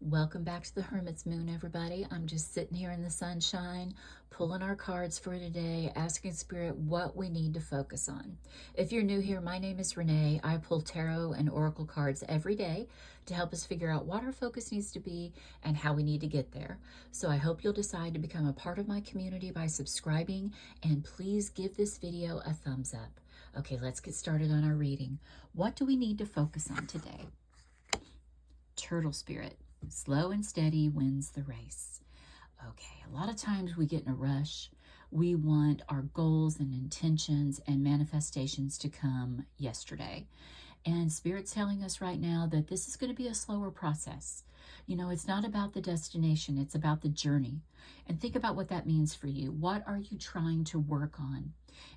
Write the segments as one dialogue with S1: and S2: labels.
S1: Welcome back to the Hermit's Moon, everybody. I'm just sitting here in the sunshine, pulling our cards for today, asking Spirit what we need to focus on. If you're new here, my name is Renee. I pull tarot and oracle cards every day to help us figure out what our focus needs to be and how we need to get there. So I hope you'll decide to become a part of my community by subscribing, and please give this video a thumbs up. Okay, let's get started on our reading. What do we need to focus on today? Turtle Spirit. Slow and steady wins the race. Okay, a lot of times we get in a rush. We want our goals and intentions and manifestations to come yesterday. And Spirit's telling us right now that this is going to be a slower process. You know, it's not about the destination, it's about the journey. And think about what that means for you. What are you trying to work on?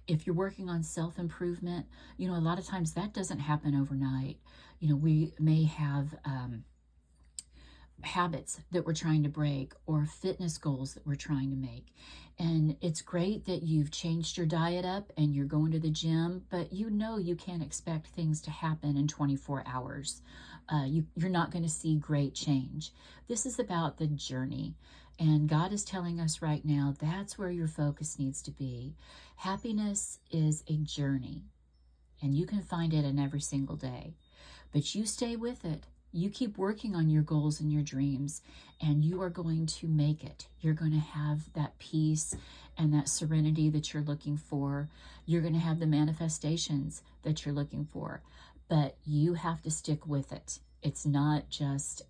S1: If you're working on self-improvement, you know, a lot of times that doesn't happen overnight. You know, we may have habits that we're trying to break or fitness goals that we're trying to make. And it's great that you've changed your diet up and you're going to the gym, but you know you can't expect things to happen in 24 hours. You're not going to see great change. This is about the journey. And God is telling us right now, that's where your focus needs to be. Happiness is a journey, and you can find it in every single day. But you stay with it. You keep working on your goals and your dreams, and you are going to make it. You're going to have that peace and that serenity that you're looking for. You're going to have the manifestations that you're looking for, but you have to stick with it. It's not just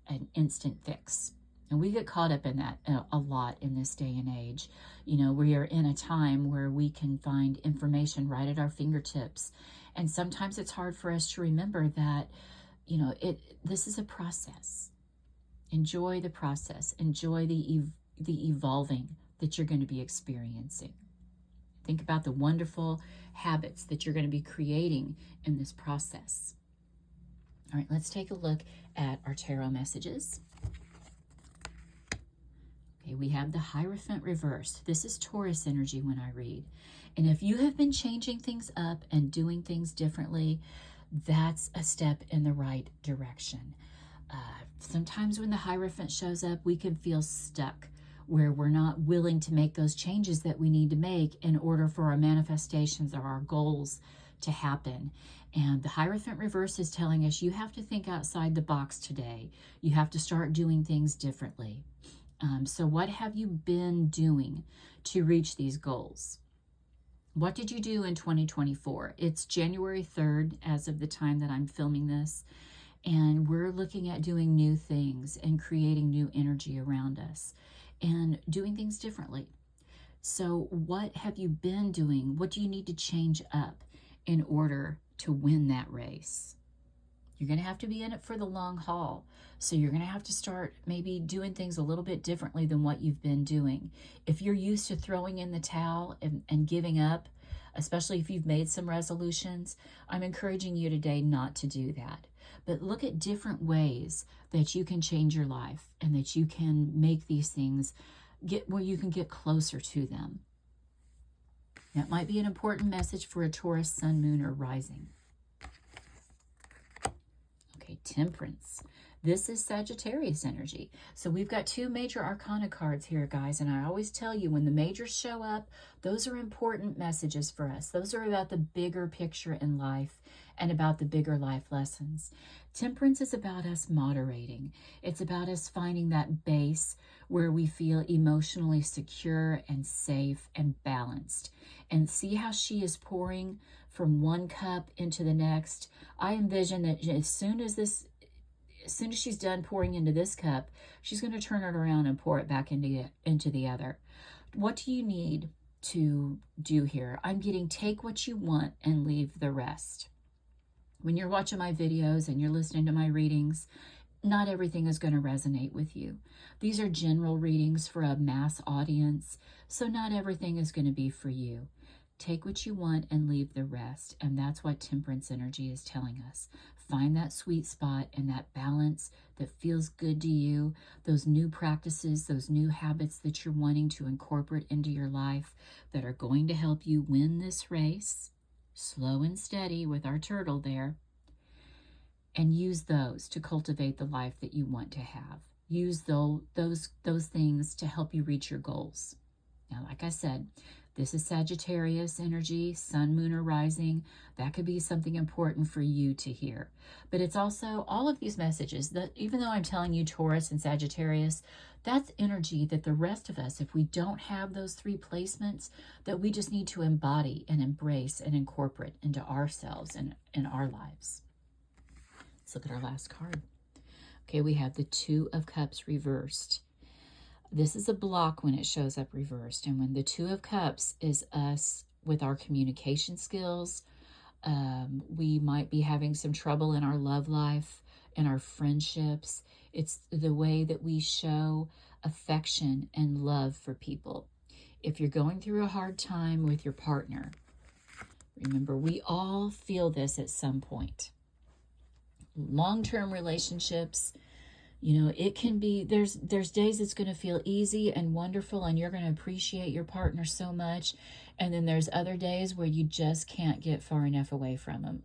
S1: an instant fix. And we get caught up in that a lot in this day and age. You know, we are in a time where we can find information right at our fingertips. And sometimes it's hard for us to remember that, you know, this is a process. Enjoy the process. Enjoy the evolving that you're going to be experiencing. Think about the wonderful habits that you're going to be creating in this process. All right, let's take a look at our tarot messages. Okay, we have the Hierophant reversed. This is Taurus energy when I read. And if you have been changing things up and doing things differently, that's a step in the right direction. Sometimes when the Hierophant shows up, we can feel stuck where we're not willing to make those changes that we need to make in order for our manifestations or our goals to happen. And the Hierophant reverse is telling us you have to think outside the box today. You have to start doing things differently. So what have you been doing to reach these goals? What did you do in 2024? It's January 3rd as of the time that I'm filming this, and we're looking at doing new things and creating new energy around us and doing things differently. So what have you been doing? What do you need to change up in order to win that race? You're going to have to be in it for the long haul. So you're going to have to start maybe doing things a little bit differently than what you've been doing. If you're used to throwing in the towel and giving up, especially if you've made some resolutions, I'm encouraging you today not to do that. But look at different ways that you can change your life and that you can make these things get where you can get closer to them. That might be an important message for a Taurus sun, moon, or rising. Okay, Temperance. This is Sagittarius energy. So we've got two major arcana cards here, guys. And I always tell you, when the majors show up, those are important messages for us. Those are about the bigger picture in life and about the bigger life lessons. Temperance is about us moderating. It's about us finding that base where we feel emotionally secure and safe and balanced. And see how she is pouring from one cup into the next. I envision that as soon as she's done pouring into this cup, she's going to turn it around and pour it back into the other. What do you need to do here? I'm getting take what you want and leave the rest. When you're watching my videos and you're listening to my readings, not everything is going to resonate with you. These are general readings for a mass audience, so not everything is going to be for you. Take what you want and leave the rest. And that's what Temperance energy is telling us. Find that sweet spot and that balance that feels good to you, those new practices, those new habits that you're wanting to incorporate into your life that are going to help you win this race. Slow and steady with our turtle there. and use those to cultivate the life that you want to have. Use those things to help you reach your goals. Now, like I said, this is Sagittarius energy, sun, moon, or rising. That could be something important for you to hear. But it's also all of these messages that, even though I'm telling you Taurus and Sagittarius, that's energy that the rest of us, if we don't have those three placements, that we just need to embody and embrace and incorporate into ourselves and in our lives. Let's look at our last card. Okay, we have the Two of Cups reversed. This is a block when it shows up reversed. And when the Two of Cups is us with our communication skills, we might be having some trouble in our love life, in our friendships. It's the way that we show affection and love for people. If you're going through a hard time with your partner, remember, we all feel this at some point. Long-term relationships, you know, it can be, there's days it's going to feel easy and wonderful and you're going to appreciate your partner so much. And then there's other days where you just can't get far enough away from them.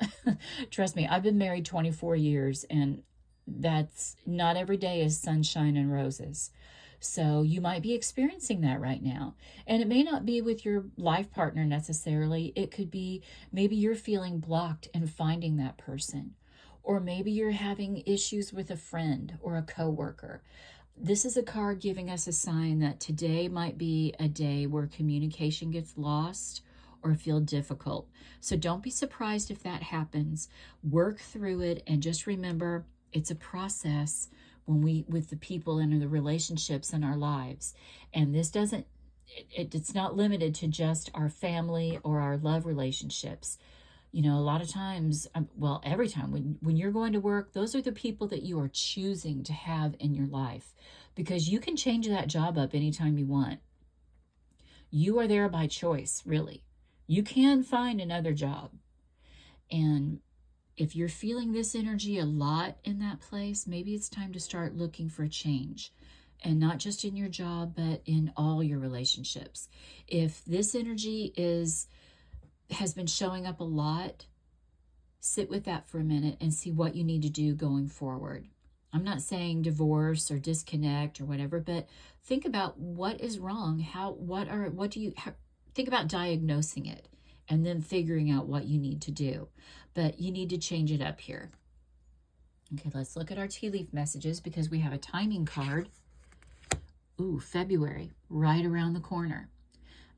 S1: Trust me, I've been married 24 years and that's not every day is sunshine and roses. So you might be experiencing that right now. And it may not be with your life partner necessarily. It could be maybe you're feeling blocked in finding that person. Or maybe you're having issues with a friend or a coworker. This is a card giving us a sign that today might be a day where communication gets lost or feel difficult. So don't be surprised if that happens. Work through it and just remember it's a process when with the people and the relationships in our lives. And this doesn't, it's not limited to just our family or our love relationships. You know, a lot of times, well, every time when you're going to work, those are the people that you are choosing to have in your life because you can change that job up anytime you want. You are there by choice, really. You can find another job. And if you're feeling this energy a lot in that place, maybe it's time to start looking for a change. And not just in your job, but in all your relationships. If this energy has been showing up a lot, sit with that for a minute and see what you need to do going forward. I'm not saying divorce or disconnect or whatever, but think about what is wrong. Think about diagnosing it and then figuring out what you need to do. But you need to change it up here. Okay, let's look at our tea leaf messages because we have a timing card. Ooh, February, right around the corner.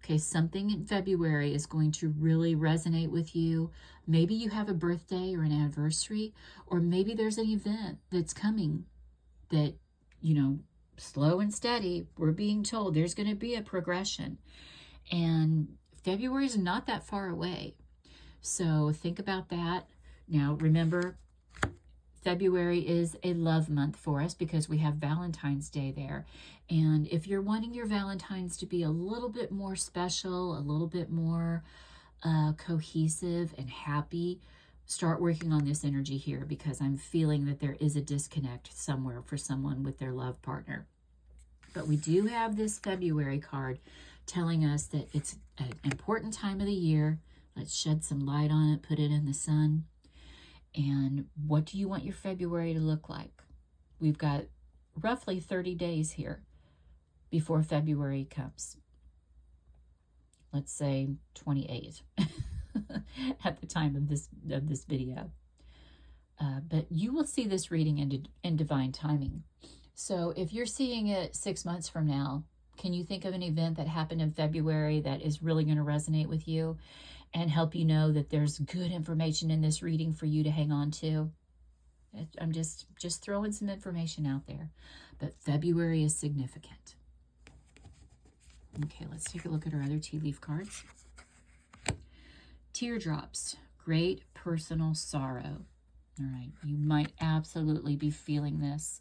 S1: Okay, something in February is going to really resonate with you. Maybe you have a birthday or an anniversary, or maybe there's an event that's coming that, you know, slow and steady, we're being told there's going to be a progression. And February is not that far away. So think about that. Now, remember, February is a love month for us because we have Valentine's Day there. And if you're wanting your Valentine's to be a little bit more special, a little bit more cohesive and happy, start working on this energy here because I'm feeling that there is a disconnect somewhere for someone with their love partner. But we do have this February card telling us that it's an important time of the year. Let's shed some light on it, put it in the sun. And what do you want your February to look like? We've got roughly 30 days here before February comes. Let's say 28 at the time of this video. But you will see this reading in divine timing. So if you're seeing it 6 months from now, can you think of an event that happened in February that is really going to resonate with you and help you know that there's good information in this reading for you to hang on to? I'm just throwing some information out there. But February is significant. Okay, let's take a look at our other tea leaf cards. Teardrops, great personal sorrow. All right, you might absolutely be feeling this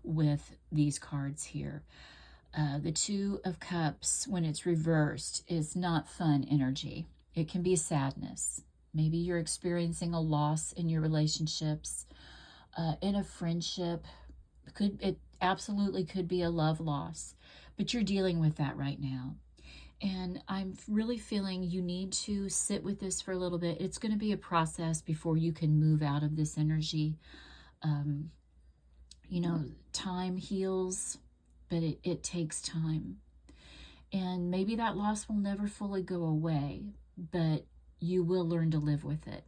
S1: with these cards here. The Two of Cups, when it's reversed, is not fun energy. It can be sadness. Maybe you're experiencing a loss in your relationships, in a friendship. It absolutely could be a love loss, but you're dealing with that right now. And I'm really feeling you need to sit with this for a little bit. It's going to be a process before you can move out of this energy. You know, time heals, but it takes time. And maybe that loss will never fully go away, but you will learn to live with it.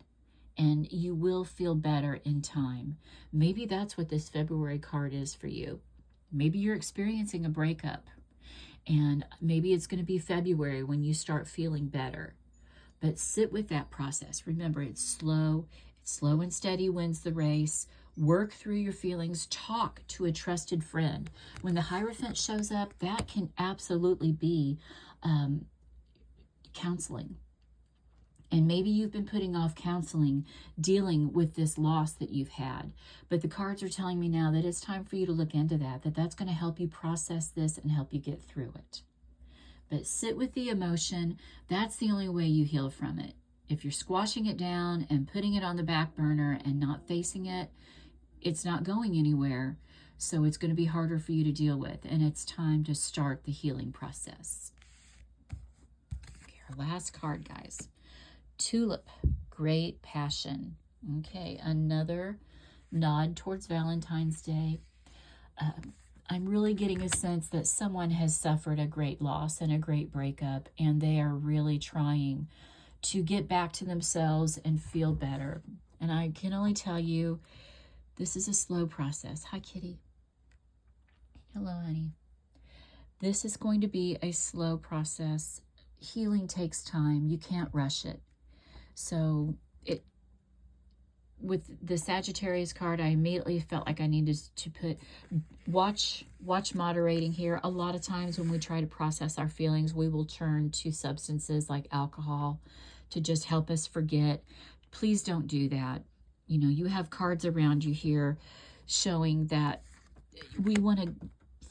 S1: And you will feel better in time. Maybe that's what this February card is for you. Maybe you're experiencing a breakup, and maybe it's going to be February when you start feeling better. But sit with that process. Remember, it's slow. Slow and steady wins the race. Work through your feelings. Talk to a trusted friend. When the Hierophant shows up, that can absolutely be counseling. And maybe you've been putting off counseling, dealing with this loss that you've had. But the cards are telling me now that it's time for you to look into that, that's going to help you process this and help you get through it. But sit with the emotion. That's the only way you heal from it. If you're squashing it down and putting it on the back burner and not facing it, it's not going anywhere. So it's going to be harder for you to deal with. And it's time to start the healing process. Okay, our last card, guys. Tulip, great passion. Okay, another nod towards Valentine's Day. I'm really getting a sense that someone has suffered a great loss and a great breakup, and they are really trying to get back to themselves and feel better. And I can only tell you, this is a slow process. Hi, kitty. Hello, honey. This is going to be a slow process. Healing takes time. You can't rush it. So with the Sagittarius card, I immediately felt like I needed to put watch moderating here. A lot of times when we try to process our feelings, we will turn to substances like alcohol to just help us forget. Please don't do that. You know, you have cards around you here showing that we want to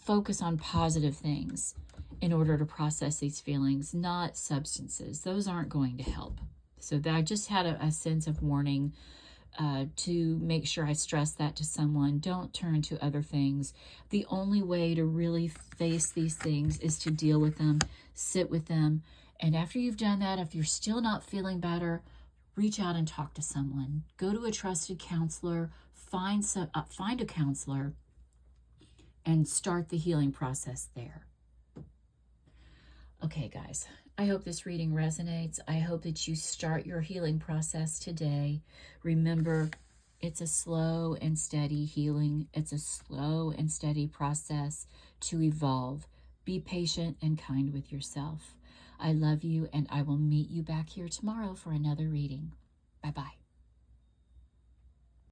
S1: focus on positive things in order to process these feelings, not substances. Those aren't going to help. So that I just had a sense of warning to make sure I stress that to someone. Don't turn to other things. The only way to really face these things is to deal with them, sit with them. And after you've done that, if you're still not feeling better, reach out and talk to someone. Go to a trusted counselor, find a counselor, and start the healing process there. Okay, guys, I hope this reading resonates. I hope that you start your healing process today. Remember, it's a slow and steady healing. It's a slow and steady process to evolve. Be patient and kind with yourself. I love you, and I will meet you back here tomorrow for another reading. Bye-bye.